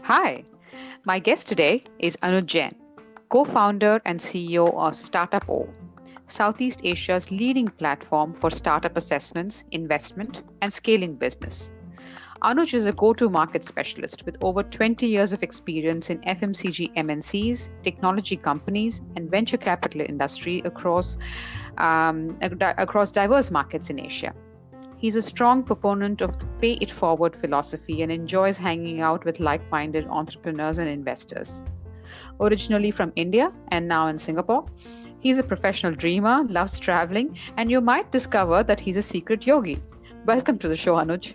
Hi, my guest today is Anuj Jain, co-founder and CEO of Startup O, Southeast Asia's leading platform for startup assessments, investment, and scaling business. Anuj is a go-to market specialist with over 20 years of experience in FMCG MNCs, technology companies, and venture capital industry across diverse markets in Asia. He's a strong proponent of the pay it forward philosophy and enjoys hanging out with like minded entrepreneurs and investors. Originally from India and now in Singapore, he's a professional dreamer, loves traveling, and you might discover that he's a secret yogi. Welcome to the show, Anuj.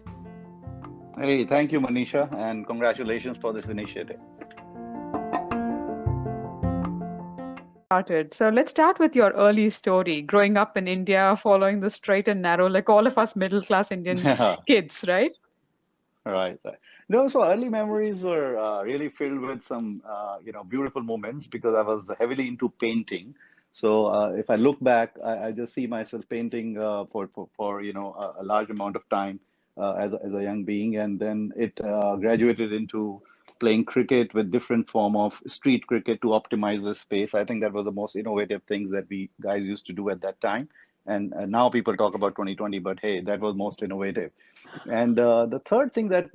Hey, thank you, Manisha, and congratulations for this initiative. Started. So let's start with your early story, growing up in India, following the straight and narrow, like all of us middle class Indian Yeah, kids, right? right. No, so early memories were really filled with some, beautiful moments because I was heavily into painting. So if I look back, I just see myself painting for a large amount of time as a young being, and then it graduated into playing cricket with different form of street cricket to optimize the space. I think that was the most innovative things that we guys used to do at that time. And now people talk about 2020, but hey, that was most innovative. And the third thing when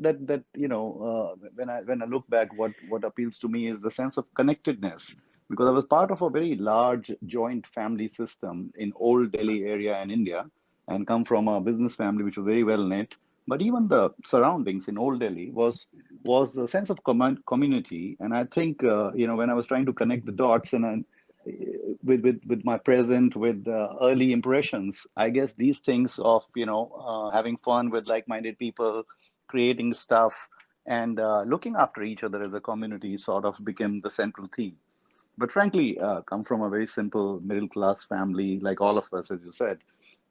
I look back, what appeals to me is the sense of connectedness, because I was part of a very large joint family system in old Delhi area in India, and come from a business family which was very well knit. But even the surroundings in old Delhi was a sense of community, and I think when I was trying to connect the dots and with my present with early impressions, I guess these things of having fun with like-minded people, creating stuff, and looking after each other as a community sort of became the central theme. But frankly, come from a very simple middle class family, like all of us, as you said.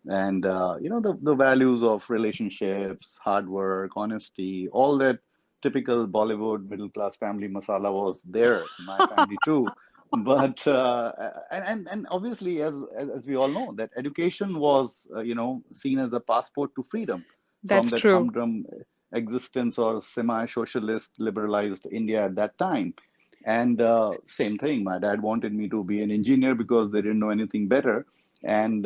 And the values of relationships, hard work, honesty, all that typical Bollywood middle class family masala was there in my family too. But and obviously, as we all know, that education was seen as a passport to freedom from That's that true. humdrum existence or semi-socialist liberalized India at that time. And same thing, my dad wanted me to be an engineer because they didn't know anything better. And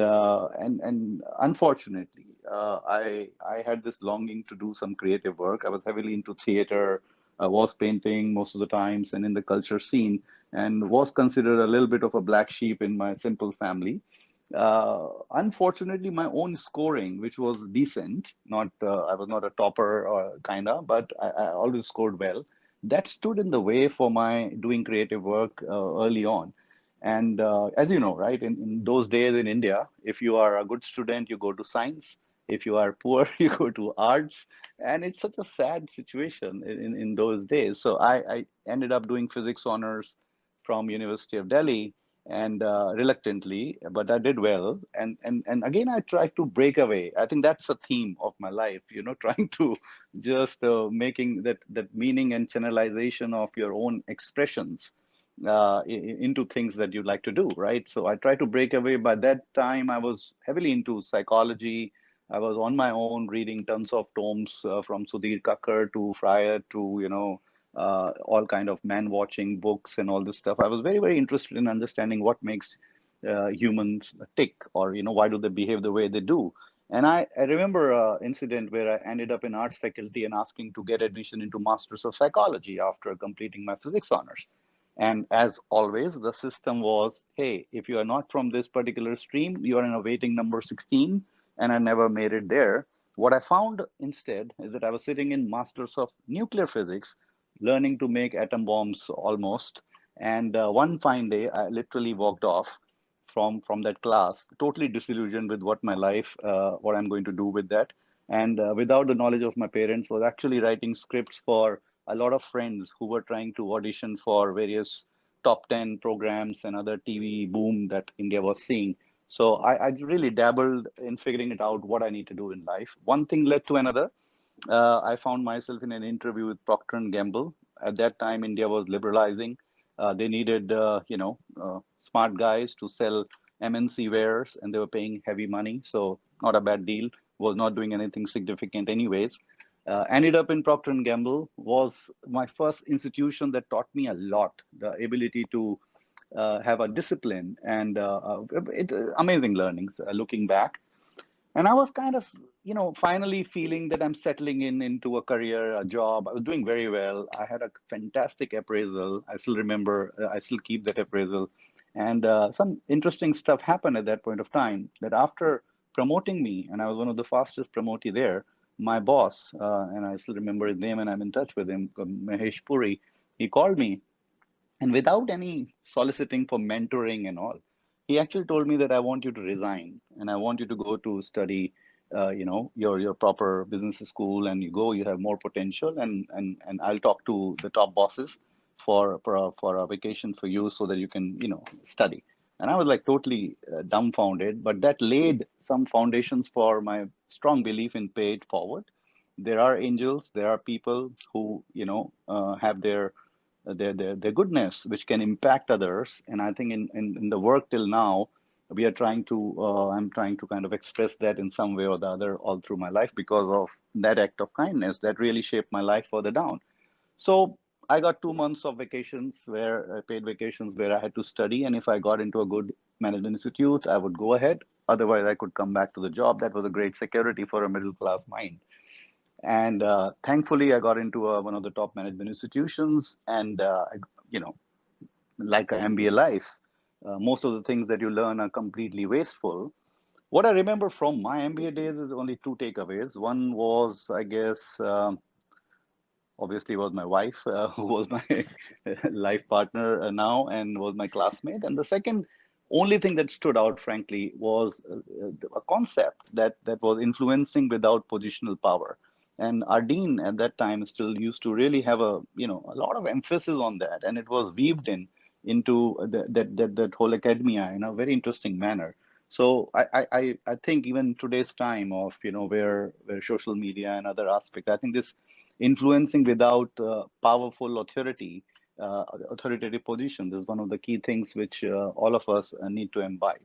unfortunately, I had this longing to do some creative work. I was heavily into theater. I was painting most of the times and in the culture scene, and was considered a little bit of a black sheep in my simple family. Unfortunately, my own scoring, which was decent, not I was not a topper or kinda, but I always scored well. That stood in the way for my doing creative work early on. And as you know, right, in those days in India, if you are a good student, you go to science. If you are poor, you go to arts. And it's such a sad situation in those days. So I ended up doing physics honors from University of Delhi, and reluctantly, but I did well. And again, I tried to break away. I think that's a theme of my life, trying to just making that meaning and channelization of your own expressions into things that you like to do, right? So I try to break away. By that time, I was heavily into psychology. I was on my own reading tons of tomes from Sudhir Kakkar to Fryer to, all kind of man watching books and all this stuff. I was very, very interested in understanding what makes humans tick, or, why do they behave the way they do. And I remember an incident where I ended up in arts faculty and asking to get admission into Masters of Psychology after completing my physics honors. And as always, the system was, hey, if you are not from this particular stream, you are in a waiting number 16, and I never made it there. What I found instead is that I was sitting in Masters of Nuclear Physics, learning to make atom bombs almost. And one fine day, I literally walked off from that class, totally disillusioned with what my life, what I'm going to do with that, and without the knowledge of my parents, was actually writing scripts for a lot of friends who were trying to audition for various top 10 programs and other TV boom that India was seeing. So I really dabbled in figuring it out what I need to do in life. One thing led to another. I found myself in an interview with Procter and Gamble. At that time, India was liberalizing. They needed, smart guys to sell MNC wares, and they were paying heavy money. So not a bad deal. Was not doing anything significant anyways. Ended up in Procter and Gamble. Was my first institution that taught me a lot. The ability to have a discipline and amazing learnings looking back. And I was kind of, finally feeling that I'm settling in into a career, a job. I was doing very well. I had a fantastic appraisal. I still remember, I still keep that appraisal. And some interesting stuff happened at that point of time that after promoting me, and I was one of the fastest promotee there, my boss, and I still remember his name and I'm in touch with him, Mahesh Puri, he called me and without any soliciting for mentoring and all, he actually told me that I want you to resign and I want you to go to study, your proper business school, and you go, you have more potential, and I'll talk to the top bosses for a vacation for you so that you can, study. And I was like totally dumbfounded, but that laid some foundations for my strong belief in pay it forward. There are angels, there are people who, have their goodness, which can impact others. And I think in the work till now, we are trying to, I'm trying to kind of express that in some way or the other all through my life because of that act of kindness that really shaped my life further down. So I got 2 months of vacations where paid vacations where I had to study. And if I got into a good management institute, I would go ahead. Otherwise, I could come back to the job. That was a great security for a middle class mind. And thankfully, I got into one of the top management institutions, and you know, like an MBA life, most of the things that you learn are completely wasteful. What I remember from my MBA days is only two takeaways. One was, I guess, obviously was my wife, who was my life partner now and was my classmate. And the second only thing that stood out, frankly, was a concept that was influencing without positional power. And our dean at that time still used to really have a lot of emphasis on that, and it was weaved into that whole academia in a very interesting manner. So I think even today's time of where social media and other aspects, I think this influencing without powerful authoritative positions is one of the key things which all of us need to imbibe.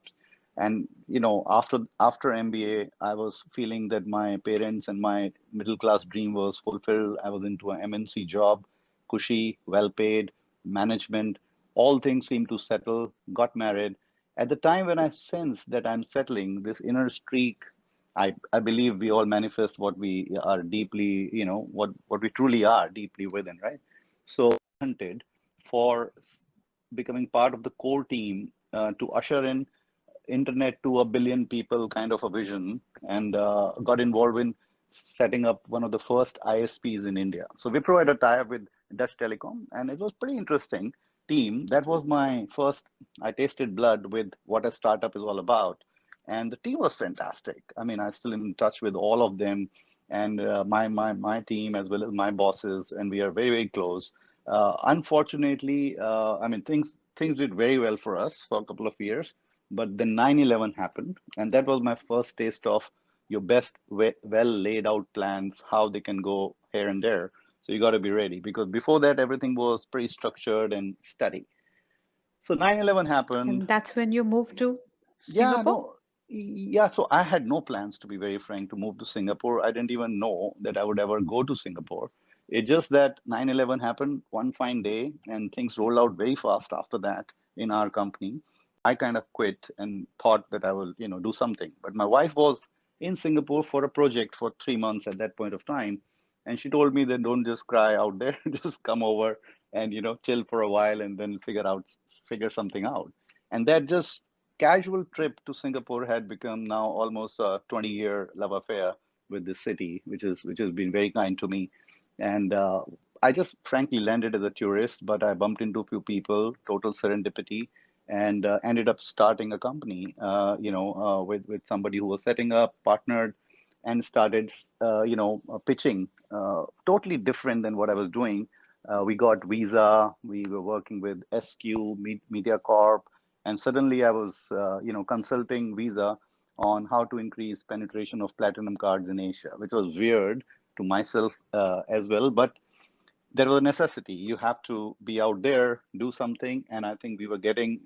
And after MBA, I was feeling that my parents and my middle class dream was fulfilled. I was into an MNC job, cushy, well paid, management. All things seemed to settle. Got married. At the time when I sensed that I'm settling, this inner streak, I believe we all manifest what we are deeply, what we truly are deeply within, right? So hunted for becoming part of the core team to usher in internet to a billion people kind of a vision, and got involved in setting up one of the first ISPs in India. So we provide a tie-up with Dutch Telecom, and it was pretty interesting team. That was my first, I tasted blood with what a startup is all about. And the team was fantastic. I mean, I'm still in touch with all of them and my team as well as my bosses, and we are very, very close. Unfortunately, I mean, things did very well for us for a couple of years, but then 9/11 happened, and that was my first taste of your best well laid out plans, how they can go here and there. So you got to be ready because before that, everything was pretty structured and steady. So 9/11 happened. And that's when you moved to Yeah, Singapore? no, yeah. So I had no plans, to be very frank, to move to Singapore. I didn't even know that I would ever go to Singapore. It's just that 9/11 happened one fine day, and things rolled out very fast after that in our company. I kind of quit and thought that I will, do something. But my wife was in Singapore for a project for 3 months at that point of time, and she told me that don't just cry out there, just come over and chill for a while, and then figure something out. And that just casual trip to Singapore had become now almost a 20-year love affair with this city, which has been very kind to me. And I just frankly landed as a tourist, but I bumped into a few people, total serendipity, and ended up starting a company, with somebody who was setting up, partnered, and started, pitching. Totally different than what I was doing. We got Visa. We were working with SQ Media Corp, and suddenly I was, consulting Visa on how to increase penetration of platinum cards in Asia, which was weird to myself as well. But there was a necessity. You have to be out there, do something, and I think we were getting,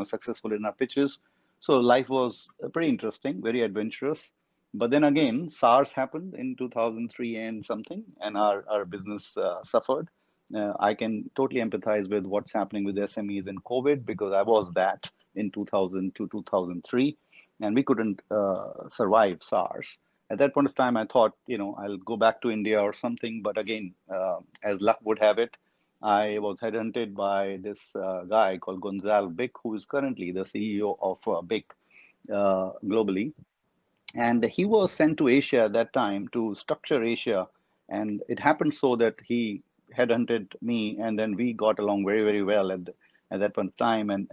successful in our pitches. So life was pretty interesting, very adventurous. But then again, SARS happened in 2003 and something, and our business suffered. I can totally empathize with what's happening with SMEs in COVID because I was that in 2000 to 2003, and we couldn't survive SARS. At that point of time, I thought, I'll go back to India or something. But again, as luck would have it, I was headhunted by this guy called Gonzalo Bick, who is currently the CEO of Bick globally. And he was sent to Asia at that time to structure Asia. And it happened so that he headhunted me, and then we got along very, very well at that point of time. And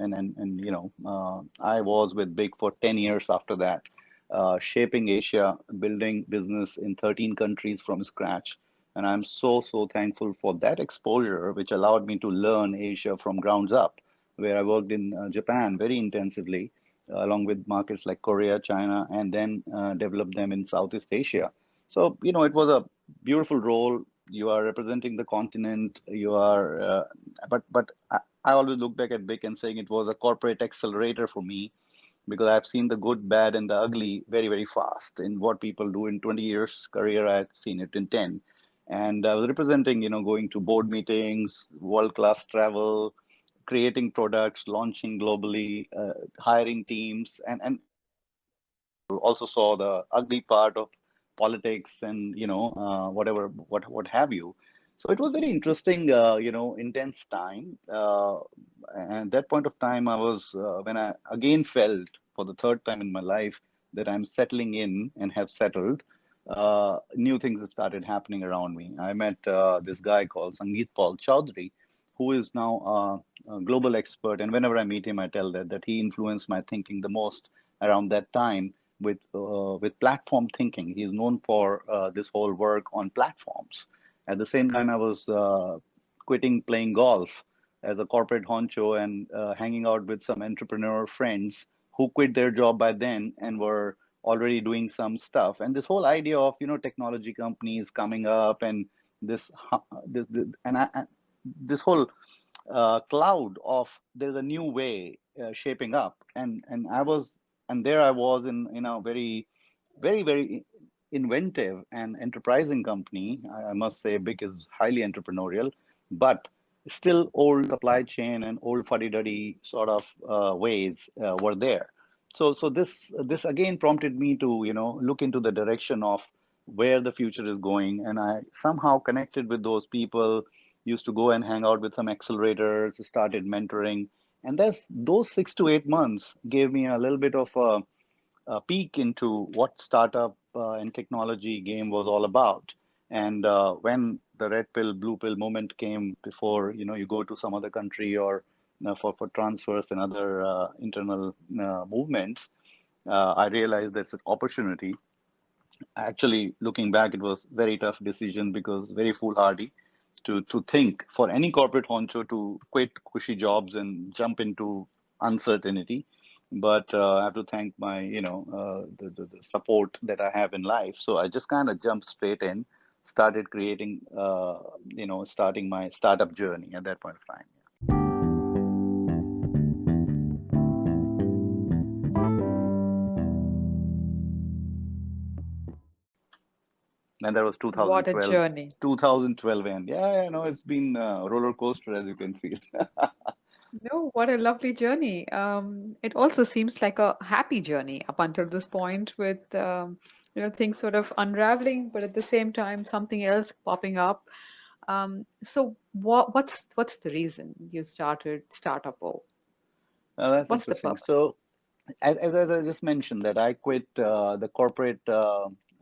I was with Big for 10 years after that, shaping Asia, building business in 13 countries from scratch. And I'm so, so thankful for that exposure, which allowed me to learn Asia from grounds up, where I worked in Japan very intensively along with markets like Korea, China, and then develop them in Southeast Asia. So, it was a beautiful role. You are representing the continent. But I always look back at Vic and saying it was a corporate accelerator for me because I've seen the good, bad, and the ugly very, very fast. In what people do in 20 years career, I've seen it in 10. And I was representing, going to board meetings, world-class travel, creating products, launching globally, hiring teams, and also saw the ugly part of politics and whatever what have you. So it was very interesting, intense time. And at that point of time, I was when I again felt for the third time in my life that I'm settling in and have settled. New things have started happening around me. I met this guy called Sangeet Paul Chowdhury, who is now a global expert. And whenever I meet him, I tell that he influenced my thinking the most around that time with platform thinking. He's known for this whole work on platforms. At the same time, I was quitting playing golf as a corporate honcho and hanging out with some entrepreneur friends who quit their job by then and were already doing some stuff. And this whole idea of technology companies coming up and this whole cloud of there's a new way shaping up, and there I was in a very, very, very inventive and enterprising company. I must say Big is highly entrepreneurial, but still old supply chain and old fuddy-duddy sort of ways were there. So this again prompted me to look into the direction of where the future is going, and I somehow connected with those people, used to go and hang out with some accelerators, started mentoring. And those 6 to 8 months gave me a little bit of a peek into what startup and technology game was all about. And when the red pill, blue pill moment came before, you go to some other country or for transfers and other internal movements, I realized there's an opportunity. Actually, looking back, it was very tough decision because very foolhardy to think for any corporate honcho to quit cushy jobs and jump into uncertainty. But I have to thank my, the support that I have in life. So I just kind of jumped straight in, started creating, starting my startup journey at that point of time. And that was What a 2012, journey. 2012 end. Yeah, it's been a roller coaster as you can feel. No, what a lovely journey. It also seems like a happy journey up until this point with things sort of unraveling, but at the same time something else popping up. So what's the reason you started Startup O? That's What's the interesting. purpose? So, as I just mentioned, that I quit the corporate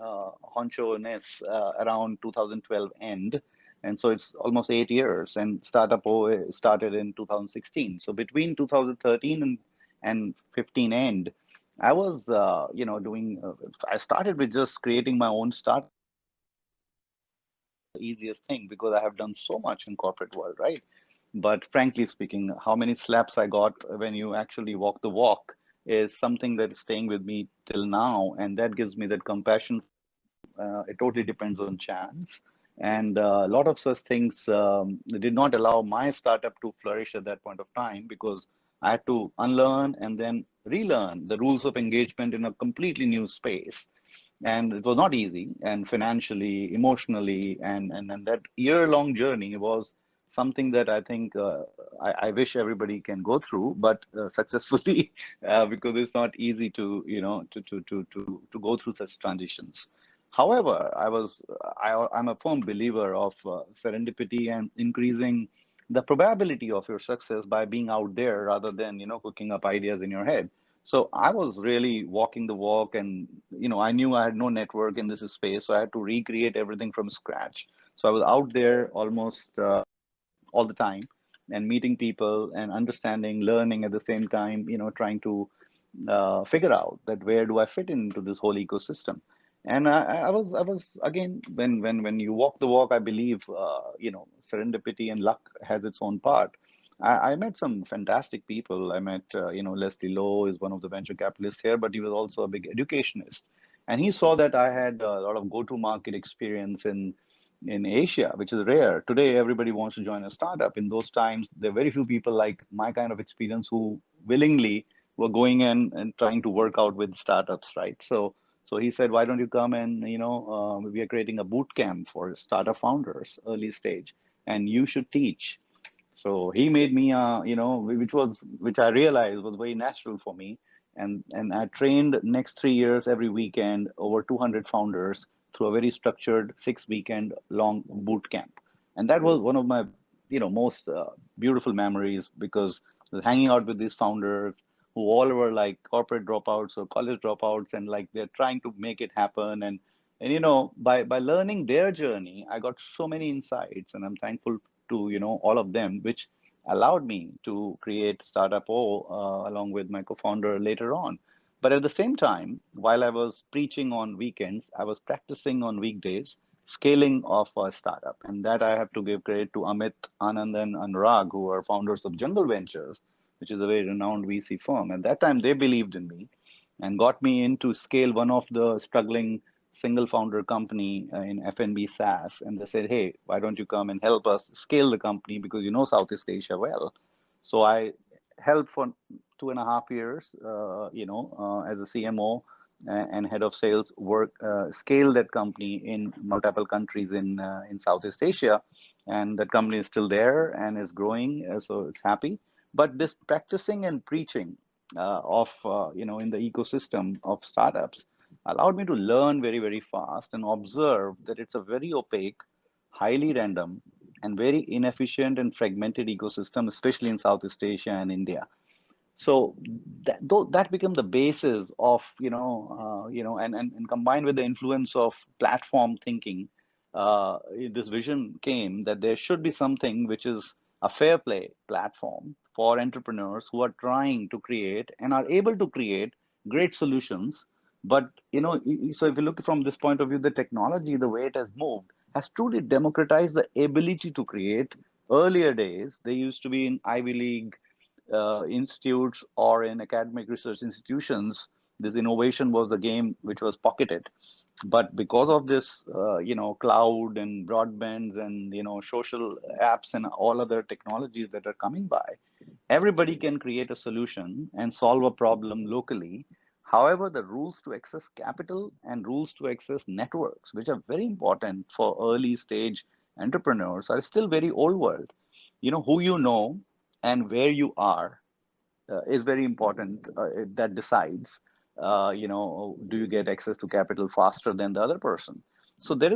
honcho-ness around 2012 end, and so it's almost 8 years. And Startup O started in 2016. So between 2013 and 15 end, I was, doing. I started with just creating my own startup. Easiest thing because I have done so much in corporate world, right? But frankly speaking, how many slaps I got when you actually walk the walk is something that is staying with me till now, and that gives me that compassion. It totally depends on chance, and a lot of such things did not allow my startup to flourish at that point of time because I had to unlearn and then relearn the rules of engagement in a completely new space. And it was not easy, and financially, emotionally, and that year-long journey was something that I think I wish everybody can go through, but successfully, because it's not easy to, to go through such transitions. However, I'm a firm believer of serendipity and increasing the probability of your success by being out there rather than, cooking up ideas in your head. So I was really walking the walk, and I knew I had no network in this space, so I had to recreate everything from scratch. So I was out there almost all the time and meeting people and understanding, learning at the same time, trying to figure out that where do I fit into this whole ecosystem. And I was again, when you walk the walk, I believe, serendipity and luck has its own part. I met some fantastic people. I met, Leslie Lowe is one of the venture capitalists here, but he was also a big educationist. And he saw that I had a lot of go-to-market experience in Asia, which is rare. Today, everybody wants to join a startup. In those times, there are very few people like my kind of experience who willingly were going in and trying to work out with startups, right? So he said, why don't you come and, we are creating a boot camp for startup founders, early stage, and you should teach. So he made me, which I realized was very natural for me. And I trained next 3 years every weekend over 200 founders through a very structured 6 weekend long boot camp. And that was one of my, most beautiful memories because I was hanging out with these founders who all were like corporate dropouts or college dropouts, and like they're trying to make it happen. And by learning their journey, I got so many insights, and I'm thankful to all of them, which allowed me to create Startup O along with my co-founder later on. But at the same time, while I was preaching on weekends, I was practicing on weekdays, scaling of a startup. And that I have to give credit to Amit, Anand, and Anurag, who are founders of Jungle Ventures, which is a very renowned VC firm. At that time, they believed in me and got me in to scale one of the struggling single founder company in F&B SaaS. And they said, hey, why don't you come and help us scale the company because you know Southeast Asia well. So I helped for 2.5 years, as a CMO and head of sales, work scale that company in multiple countries in Southeast Asia, and that company is still there and is growing, so it's happy. But this practicing and preaching of in the ecosystem of startups allowed me to learn very, very fast and observe that it's a very opaque, highly random, and very inefficient and fragmented ecosystem, especially in Southeast Asia and India. So that became the basis of and combined with the influence of platform thinking, this vision came that there should be something which is a fair play platform for entrepreneurs who are trying to create and are able to create great solutions. But so if you look from this point of view, the technology, the way it has moved, has truly democratized the ability to create. Earlier days, they used to be in Ivy League institutes or in academic research institutions, this innovation was the game which was pocketed. But because of this, cloud and broadbands and social apps and all other technologies that are coming by, everybody can create a solution and solve a problem locally. However, the rules to access capital and rules to access networks, which are very important for early stage entrepreneurs, are still very old world. Who you know and where you are is very important. That decides, do you get access to capital faster than the other person? So there.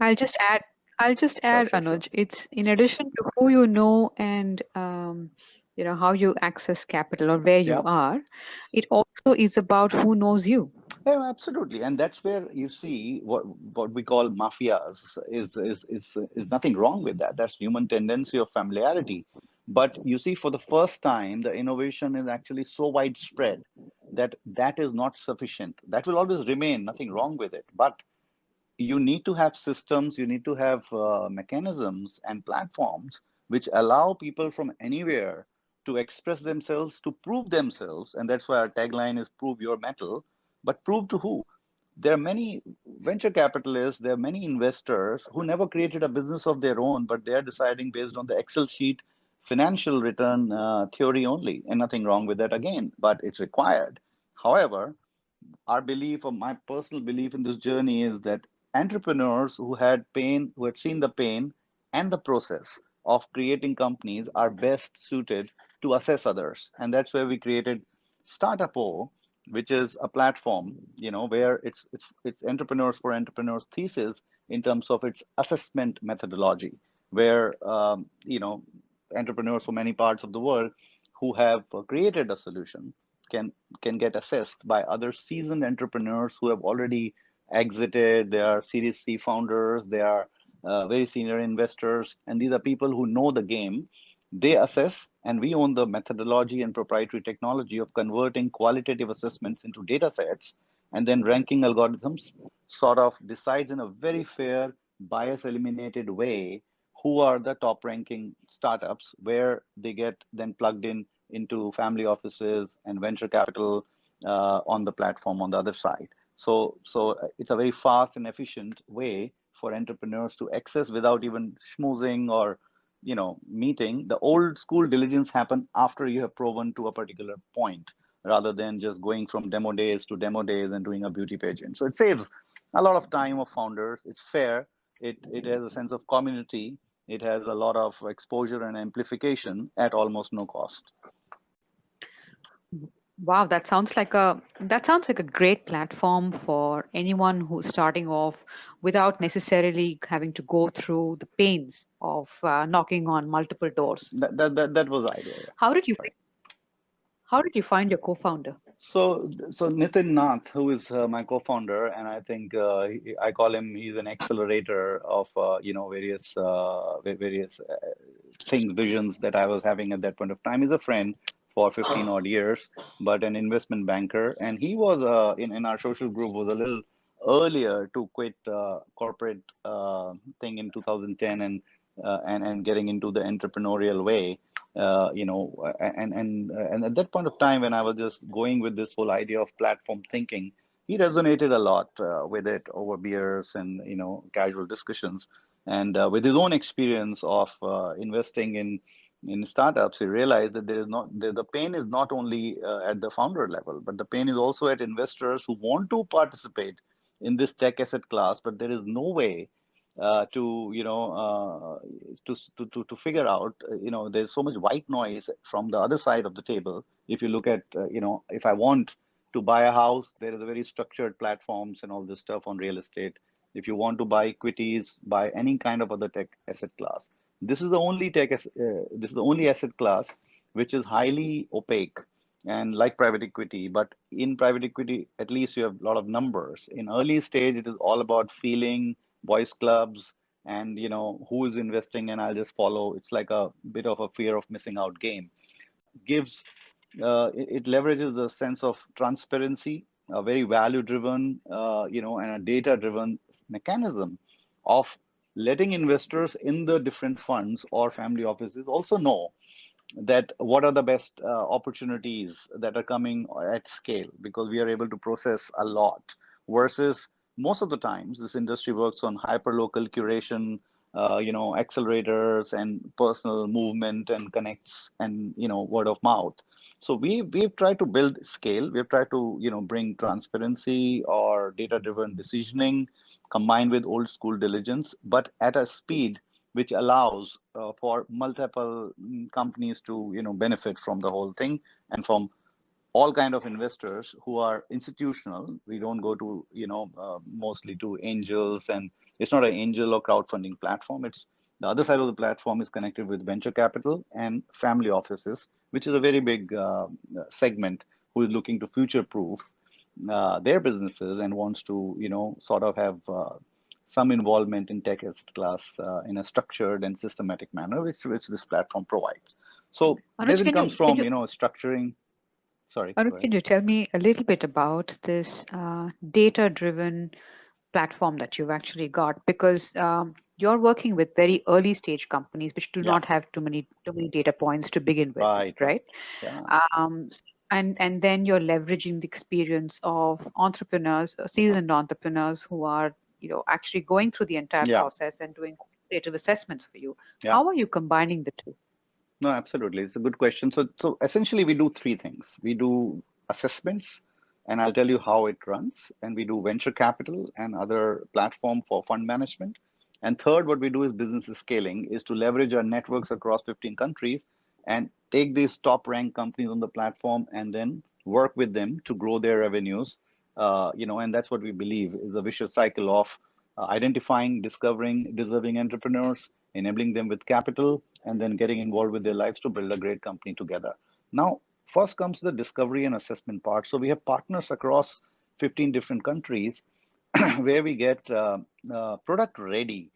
I'll just add, I'll just Sure, add, sure, sure. Anuj, it's in addition to who you know and how you access capital or where you Yeah. are, it also is about who knows you. Yeah, absolutely, and that's where you see what we call mafias is nothing wrong with that. That's human tendency of familiarity. But you see, for the first time, the innovation is actually so widespread that that is not sufficient. That will always remain, nothing wrong with it. But you need to have systems, you need to have mechanisms and platforms which allow people from anywhere to express themselves, to prove themselves. And that's why our tagline is prove your metal, but prove to who? There are many venture capitalists, there are many investors who never created a business of their own, but they are deciding based on the Excel sheet financial return theory only, and nothing wrong with that again, but it's required. However, our belief, or my personal belief in this journey, is that entrepreneurs who had pain, who had seen the pain and the process of creating companies, are best suited to assess others. And that's where we created Startup O, which is a platform, where it's entrepreneurs for entrepreneurs thesis in terms of its assessment methodology, where entrepreneurs from many parts of the world who have created a solution can can get assessed by other seasoned entrepreneurs who have already exited. They are Series C founders. They are very senior investors, and these are people who know the game. They assess, and we own the methodology and proprietary technology of converting qualitative assessments into data sets, and then ranking algorithms sort of decides in a very fair, bias eliminated way who are the top ranking startups, where they get then plugged in into family offices and venture capital on the platform on the other side. So it's a very fast and efficient way for entrepreneurs to access without even schmoozing or meeting. The old school diligence happen after you have proven to a particular point, rather than just going from demo days to demo days and doing a beauty pageant. So it saves a lot of time of founders. It's fair. It has a sense of community. It has a lot of exposure and amplification at almost no cost. Wow, that sounds like a great platform for anyone who's starting off without necessarily having to go through the pains of knocking on multiple doors. That was the idea. Yeah. How did you how did you find your co-founder? So Nitin Nath, who is my co-founder, and I think I call him, he's an accelerator of various things, visions that I was having at that point of time. He's a friend for 15 odd years, but an investment banker, and he was in our social group, was a little earlier to quit corporate thing in 2010, and getting into the entrepreneurial way. And at that point of time, when I was just going with this whole idea of platform thinking, he resonated a lot with it over beers and casual discussions, and with his own experience of investing in startups, he realized that the pain is not only at the founder level, but the pain is also at investors who want to participate in this tech asset class, but there is no way to to figure out, there's so much white noise from the other side of the table. If you look at, if I want to buy a house, there is a very structured platforms and all this stuff on real estate. If you want to buy equities, buy any kind of other tech asset class, this is the only this is the only asset class which is highly opaque, and like private equity. But in private equity, at least you have a lot of numbers. In early stage, it is all about feeling, boys clubs, and who is investing, and I'll just follow. It's like a bit of a fear of missing out game. Gives it leverages a sense of transparency, a very value driven, and a data driven mechanism of letting investors in the different funds or family offices also know that what are the best opportunities that are coming at scale, because we are able to process a lot, versus most of the times this industry works on hyperlocal curation, accelerators and personal movement and connects and word of mouth. So we've tried to build scale. We've tried to bring transparency or data driven decisioning combined with old school diligence, but at a speed which allows for multiple companies to benefit from the whole thing, and from all kind of investors who are institutional. We don't go to mostly to angels, and it's not an angel or crowdfunding platform. It's the other side of the platform is connected with venture capital and family offices, which is a very big segment, who is looking to future proof their businesses and wants to sort of have some involvement in tech asset class in a structured and systematic manner, which this platform provides. So Anuj, basically comes from structuring. Sorry, go Anuj, ahead. can you tell me a little bit about this data-driven platform that you've actually got? Because you're working with very early stage companies which do Yeah, not have too many data points to begin with, right, right. right? Yeah, Um, and then you're leveraging the experience of entrepreneurs, seasoned entrepreneurs who are actually going through the entire yeah, process and doing qualitative assessments for you. yeah. How are you combining the two? No, absolutely. It's a good question. So essentially, we do three things. We do assessments, and I'll tell you how it runs. And we do venture capital and other platform for fund management. And third, what we do is business scaling, is to leverage our networks across 15 countries and take these top ranked companies on the platform and then work with them to grow their revenues. And that's what we believe is a vicious cycle of identifying, discovering deserving entrepreneurs, enabling them with capital, and then getting involved with their lives to build a great company together. Now, first comes the discovery and assessment part. So we have partners across 15 different countries where we get product ready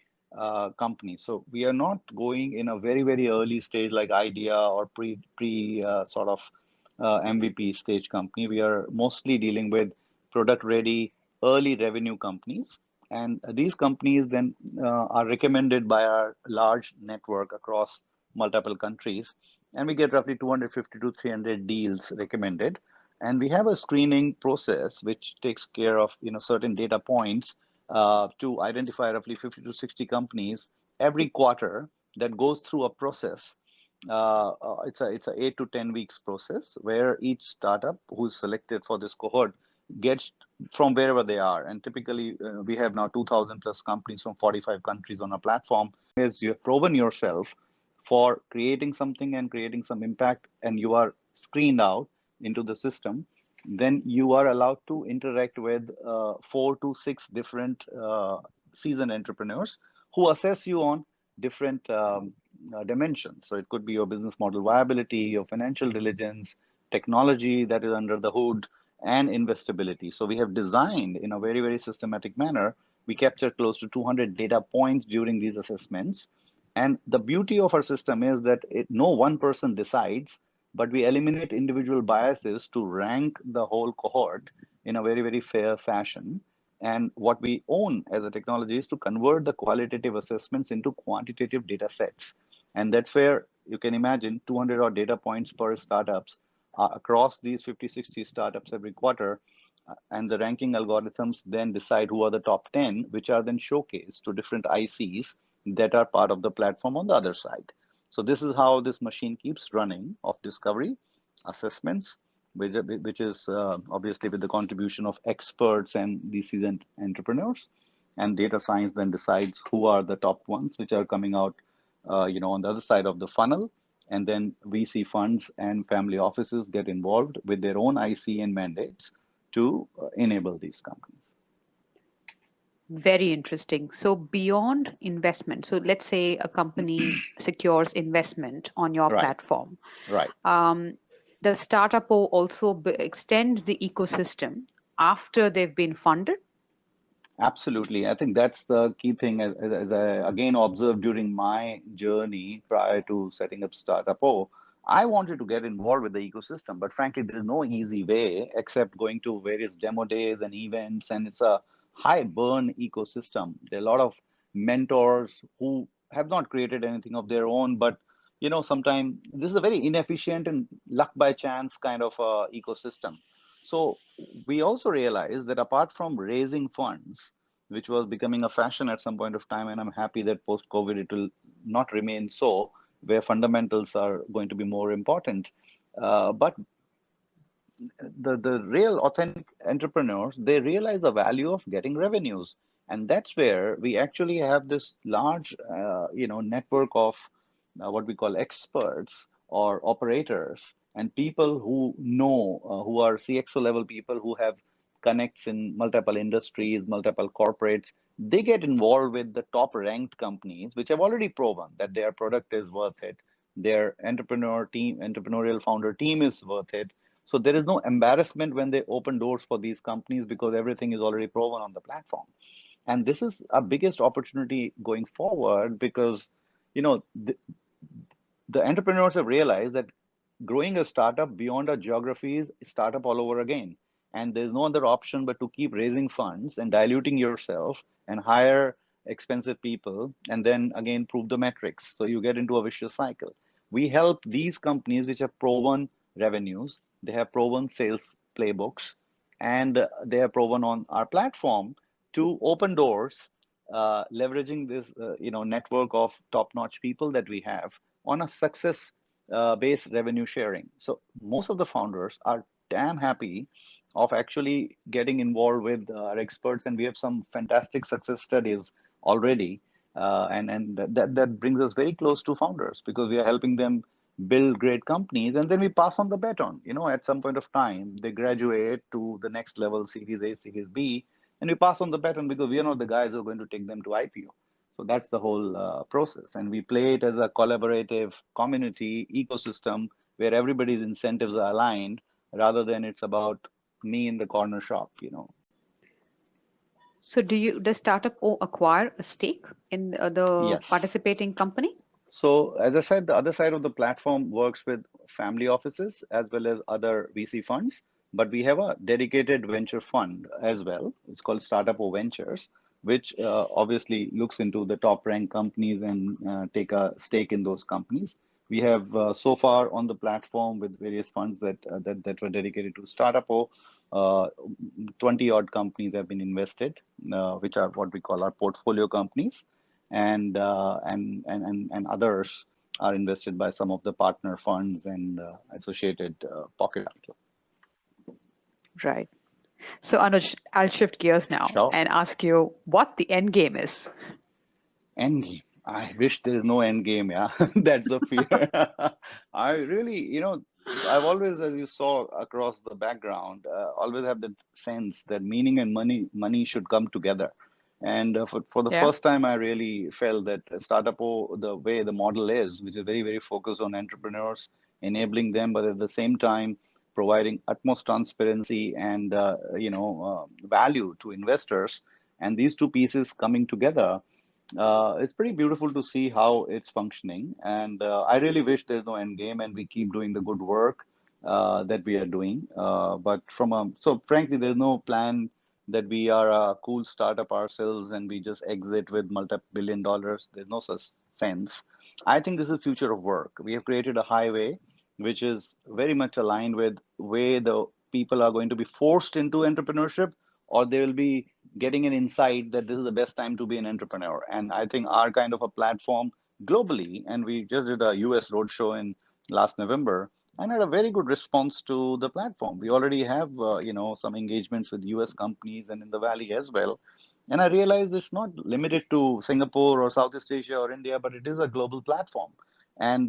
companies. So we are not going in a very, very early stage like idea or pre sort of MVP stage company. We are mostly dealing with product ready early revenue companies. And these companies then are recommended by our large network across multiple countries. And we get roughly 250 to 300 deals recommended. And we have a screening process which takes care of certain data points to identify roughly 50 to 60 companies every quarter that goes through a process. It's a 8 to 10 weeks process where each startup who's selected for this cohort gets from wherever they are. And typically, we have now 2,000 plus companies from 45 countries on our platform. As you have proven yourself for creating something and creating some impact, and you are screened out into the system, then you are allowed to interact with 4 to 6 different seasoned entrepreneurs who assess you on different dimensions. So it could be your business model viability, your financial diligence, technology that is under the hood, and investability. So we have designed in a very, very systematic manner. We capture close to 200 data points during these assessments. And the beauty of our system is that no one person decides, but we eliminate individual biases to rank the whole cohort in a very, very fair fashion. And what we own as a technology is to convert the qualitative assessments into quantitative data sets. And that's where you can imagine 200 odd data points per startups across these 50, 60 startups every quarter. And the ranking algorithms then decide who are the top 10, which are then showcased to different ICs that are part of the platform on the other side. So this is how this machine keeps running of discovery, assessments, which is obviously with the contribution of experts and these seasoned entrepreneurs. And data science then decides who are the top ones, which are coming out, on the other side of the funnel. And then VC funds and family offices get involved with their own IC and mandates to enable these companies. Very interesting. So beyond investment, so let's say a company secures investment on your Right, platform. right. Does Startup also extend the ecosystem after they've been funded? Absolutely. I think that's the key thing as I again observed during my journey prior to setting up Startup O. I wanted to get involved with the ecosystem, but frankly, there is no easy way except going to various demo days and events, and it's a high burn ecosystem. There are a lot of mentors who have not created anything of their own, but sometimes this is a very inefficient and luck by chance kind of ecosystem. So we also realized that apart from raising funds, which was becoming a fashion at some point of time, and I'm happy that post COVID it will not remain so, where fundamentals are going to be more important. But the real authentic entrepreneurs, they realize the value of getting revenues. And that's where we actually have this large, network of what we call experts or operators and people who know, who are CXO level people who have connects in multiple industries, multiple corporates. They get involved with the top ranked companies, which have already proven that their product is worth it. Their entrepreneurial founder team is worth it. So there is no embarrassment when they open doors for these companies because everything is already proven on the platform. And this is our biggest opportunity going forward because, you know, the, the entrepreneurs have realized that growing a startup beyond our geography is startup all over again. And there's no other option but to keep raising funds and diluting yourself and hire expensive people and then again prove the metrics. So you get into a vicious cycle. We help these companies which have proven revenues, they have proven sales playbooks, and they have proven on our platform to open doors, leveraging this network of top-notch people that we have on a success based revenue sharing. So most of the founders are damn happy of actually getting involved with our experts, and we have some fantastic success studies already. And that brings us very close to founders because we are helping them build great companies, and then we pass on the baton. At some point of time, they graduate to the next level, Series A, Series B, and we pass on the baton because we are not the guys who are going to take them to IPO. So that's the whole process. And we play it as a collaborative community ecosystem where everybody's incentives are aligned rather than it's about me in the corner shop. So does Startup O acquire a stake in the Yes. participating company? So, as I said, the other side of the platform works with family offices as well as other VC funds, but we have a dedicated venture fund as well. It's called Startup O Ventures, which obviously looks into the top ranked companies and take a stake in those companies. We have so far on the platform with various funds that were dedicated to Startup O. Uh, 20 odd companies have been invested, which are what we call our portfolio companies, and others are invested by some of the partner funds and associated pocket capital. Right. So Anuj, I'll shift gears now Sure. and ask you what the end game is. End game. I wish there is no end game. Yeah, that's the fear. I really, I've always, as you saw across the background, always have the sense that meaning and money should come together. And for the Yeah. first time, I really felt that Startup O, the way the model is, which is very, very focused on entrepreneurs, enabling them, but at the same time, providing utmost transparency and value to investors, and these two pieces coming together, it's pretty beautiful to see how it's functioning. And I really wish there's no end game and we keep doing the good work that we are doing. So frankly, there's no plan that we are a cool startup ourselves and we just exit with multi-billion dollars. There's no such sense. I think this is the future of work. We have created a highway which is very much aligned with where the people are going to be forced into entrepreneurship, or they will be getting an insight that this is the best time to be an entrepreneur. And I think our kind of a platform globally, and we just did a US roadshow in last November and had a very good response to the platform. We already have, some engagements with US companies and in the Valley as well. And I realized it's not limited to Singapore or Southeast Asia or India, but it is a global platform. And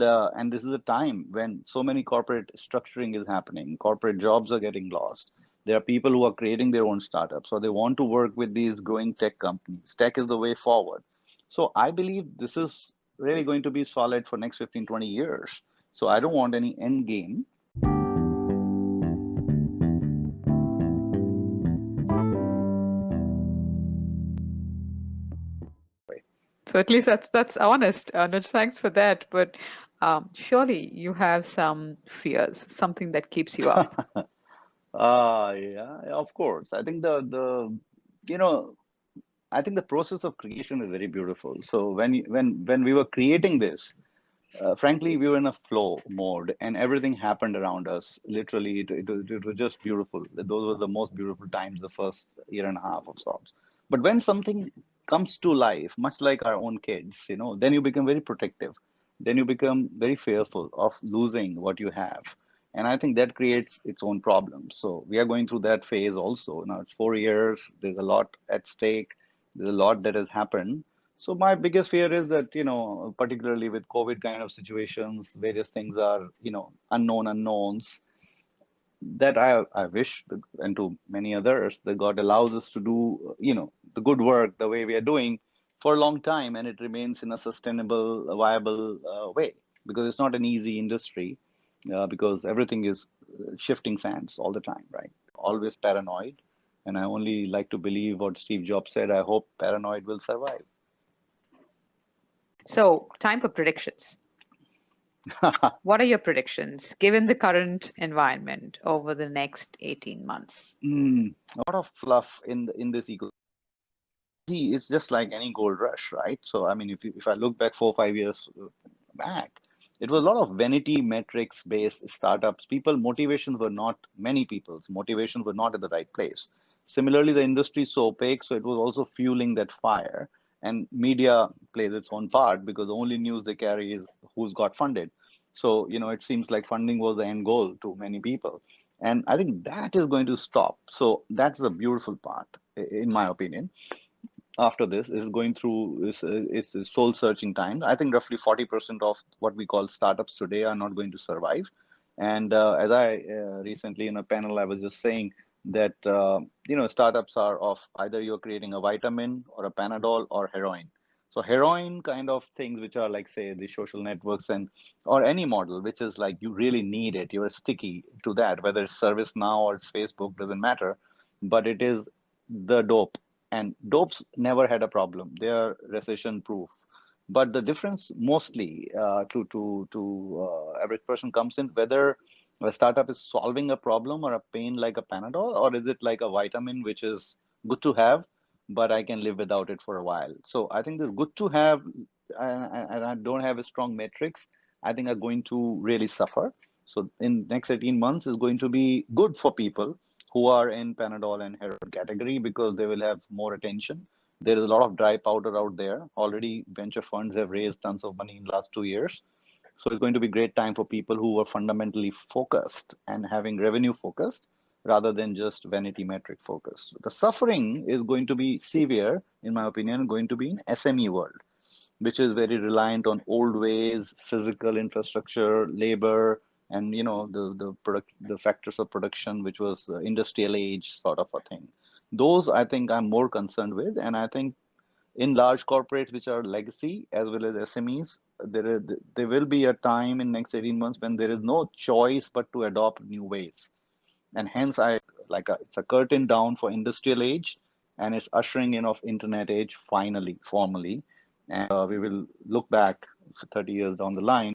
this is a time when so many corporate structuring is happening. Corporate jobs are getting lost. There are people who are creating their own startups, or they want to work with these growing tech companies. Tech is the way forward. So I believe this is really going to be solid for next 15, 20 years. So I don't want any end game. So at least that's honest. Anuj, thanks for that. But surely you have some fears, something that keeps you up. Yeah, of course. I think you know, I think the process of creation is very beautiful. So when we were creating this, frankly, we were in a flow mode and everything happened around us. Literally, it was just beautiful. Those were the most beautiful times, the first year and a half of sorts. But when something comes to life, much like our own kids, then you become very protective. Then you become very fearful of losing what you have. And I think that creates its own problems. So we are going through that phase also. Now it's 4 years, there's a lot at stake, there's a lot that has happened. So my biggest fear is that, particularly with COVID kind of situations, various things are, unknown unknowns, that I wish, and to many others, that God allows us to do, the good work the way we are doing for a long time, and it remains in a sustainable, viable way, because it's not an easy industry, because everything is shifting sands all the time, right? Always paranoid. And I only like to believe what Steve Jobs said. I hope paranoid will survive. So time for predictions. What are your predictions given the current environment over the next 18 months? A lot of fluff in this ecosystem. See, it's just like any gold rush, right? So, I mean, if I look back 4 or 5 years back, it was a lot of vanity metrics based startups. Motivations were not, many people's motivations were not at the right place. Similarly, the industry is so opaque, so it was also fueling that fire. And media plays its own part because the only news they carry is who's got funded. So, it seems like funding was the end goal to many people. And I think that is going to stop. So that's the beautiful part, in my opinion. After this is going through is soul searching time. I think roughly 40% of what we call startups today are not going to survive. And as I recently in a panel, I was just saying that startups are of either you're creating a vitamin or a Panadol or heroin. So heroin kind of things, which are like say the social networks and or any model, which is like you really need it, you're sticky to that, whether it's ServiceNow or it's Facebook, doesn't matter, but it is the dope, and dopes never had a problem. They are recession proof. But the difference mostly to average person comes in whether a startup is solving a problem or a pain like a Panadol, or is it like a vitamin which is good to have, but I can live without it for a while. So I think this good to have and I don't have a strong metrics, I think are going to really suffer. So in next 18 months is going to be good for people who are in Panadol and heroin category because they will have more attention. There is a lot of dry powder out there. Already venture funds have raised tons of money in the last 2 years. So it's going to be great time for people who are fundamentally focused and having revenue focused rather than just vanity metric focused. The suffering is going to be severe, in my opinion, going to be in SME world, which is very reliant on old ways, physical infrastructure, labor, and the factors of production, which was industrial age sort of a thing. Those I think I'm more concerned with, and I think in large corporates which are legacy as well as SMEs, there will be a time in next 18 months when there is no choice but to adopt new ways, and hence it's a curtain down for industrial age, and it's ushering in of internet age finally, formally, and we will look back 30 years down the line